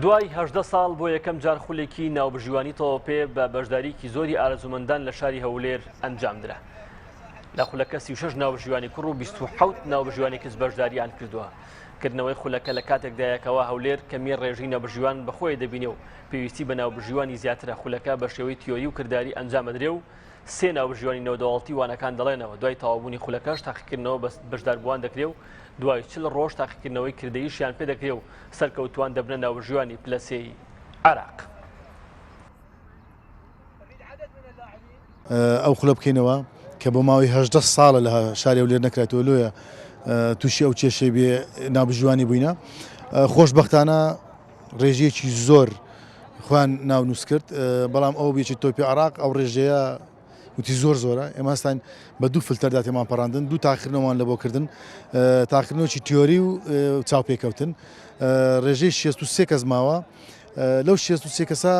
دوای 18 ساڵ بۆ یەکەم جار خولێکی ناوبژیوانی تەواوپێ بە بەشداریکی زۆری ئارەزومەندان لە شاری هەولێر ئەنجامدرا. لە خولەکە 36 ناوبژیوانی کوڕ و 27 ناوبژیوانی کچ بەشداریان کردووە. کردنەوەی خولەکە لە کاتێکدایەکەوە هەولێر کەمی ڕێژی ناوبژیوان بەخۆی دەبینێ و پێویستی بە ناوبژیوانی زیاترە. خولەکە بە شێوەی تیۆری و کردداری ئەنجامەدرێ و سێ ناوبژیوانی نەودەوڵەتی وانەکان دەڵێنەوە. دوای تەواوبوونی خولەکەش تاقیکردنەوە بە بەشداربووان دەکرێ و دوای 40 ڕۆژ تاقیکردنەوەی کردەییشیان پێ دەکرێ و سەرکەوتوان دەبنە ناوبژیوانی پلەسەی عێراق. ئەو خولە بکەینەوە کە بۆ ماوەی 18 ساڵە لە شاری هەولێر نەکراتەوە لۆیە تووشی ئەو کێشەی بێ ناوبژیوانی بووینە. خۆشبەختانە ڕێژەیەکی زۆر خوان ناونووس کرد، بەڵام ئەو بێکی تۆپی عێراق ئەو ڕێژەیە وتی زۆر زۆرە. ئێمە هەستان بە دوو فلتەردا تێمان پەڕاندن، دوو تاقیکردنەوەمان لە بۆ کردن، تاقیکردنەوەکی تیۆری و چاوپێکەوتن. ڕێژەی 63 کەس ماوە، لەو 63 کەسە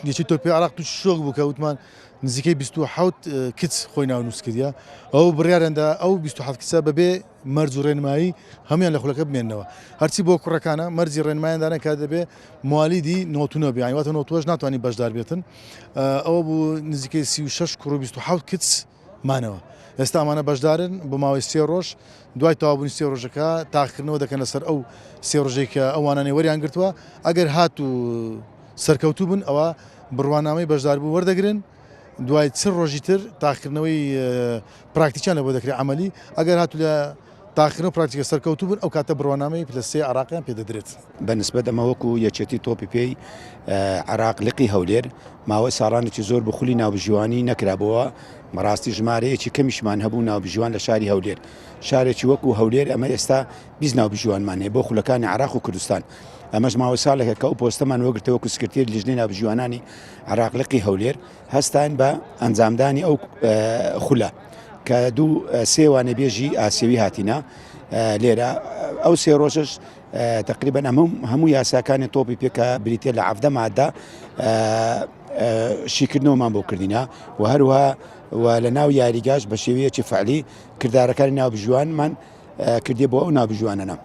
یەکی تۆپی عێراق تووشی شۆک بوو کە وتمان نزیکەی 27 کچ خۆی ناونووس کردە. ئەو بڕیارێندا ئەو 27 کچە بەبێ مەرج و ڕێنمایی هەمویان لە خولەکە بمێننەوە. هەرچی بۆ کوڕەکانە مەرجی ڕێنماییاندانە کە دەبێ موالیدی نۆتونە بێ، واتە نۆتوەش ناتوانانی بەشدار بێتن. ئەوە بوو نزیکەی 36 کوڕ و 27 کچ مانەوە. ئێستا ئەمانە بەشدارن بۆ ماوەی 3 ڕۆژ. دوای تەواوبوونی 3 ڕۆژەکە تاقیکردنەوە دەکەن لەسەر ئەو 3 ڕۆژەی کە ئەوانانەی وەریان گرتووە. ئەگەر هات و سەرکەوتوو بن ئەوە بڕوانامەی بەشداربوو وەردەگرن. دوای 40 ڕۆژی تر تاقیکردنەوەی پراکتیکیان لە بۆ دەکرێت عملی. ئەگەر هاتو لە تاقیکردنەوە پراکتیکە سەرکەوتوو بن ئەو کاتە بڕوانامەی پلەسەی عێراقیان پێدەدرێت. بەنسبەت ئەمە وەکو یەکێتی تۆپی پێی عێراق لقی هەولێر ماوەی ساڵانێکی زۆر بخولی ناوبژیوانی نەکرابەوە. بەڕاستی ژمارەیەکی کەمیشمان هەبوو ناوبژیوان لە شاری هەولێر. شارێکی وەکو هەولێر ئەمە ئێستا 20 ناوبژیوانمان هەیە بۆ خولەکانی عێراق و کوردستان. ئەمەش ماوەی ساڵێکە کە ئەو پۆستەمان وەگرتەوە وەکو سکرتێری لیژنەی ناوبژیوانانی عێراق لقی هەولێر هەستان بە ئەنجامدانی ئەو خولە کە دوو سێوانە بێژی ئاسیوی هاتینا لێرە. ئەو 3 ڕۆژش تقریبا هەموو یاساکانی تۆپی پێکە بریتە لە 17 مادە شیکردنەوەمان بۆ کردینە و هەروەها لە ناو یاریگاش بە شێوەیەکی فعلی کردارەکانی ناوبژیوانمان کردێ بۆ ئەو ناوبژیوانانە.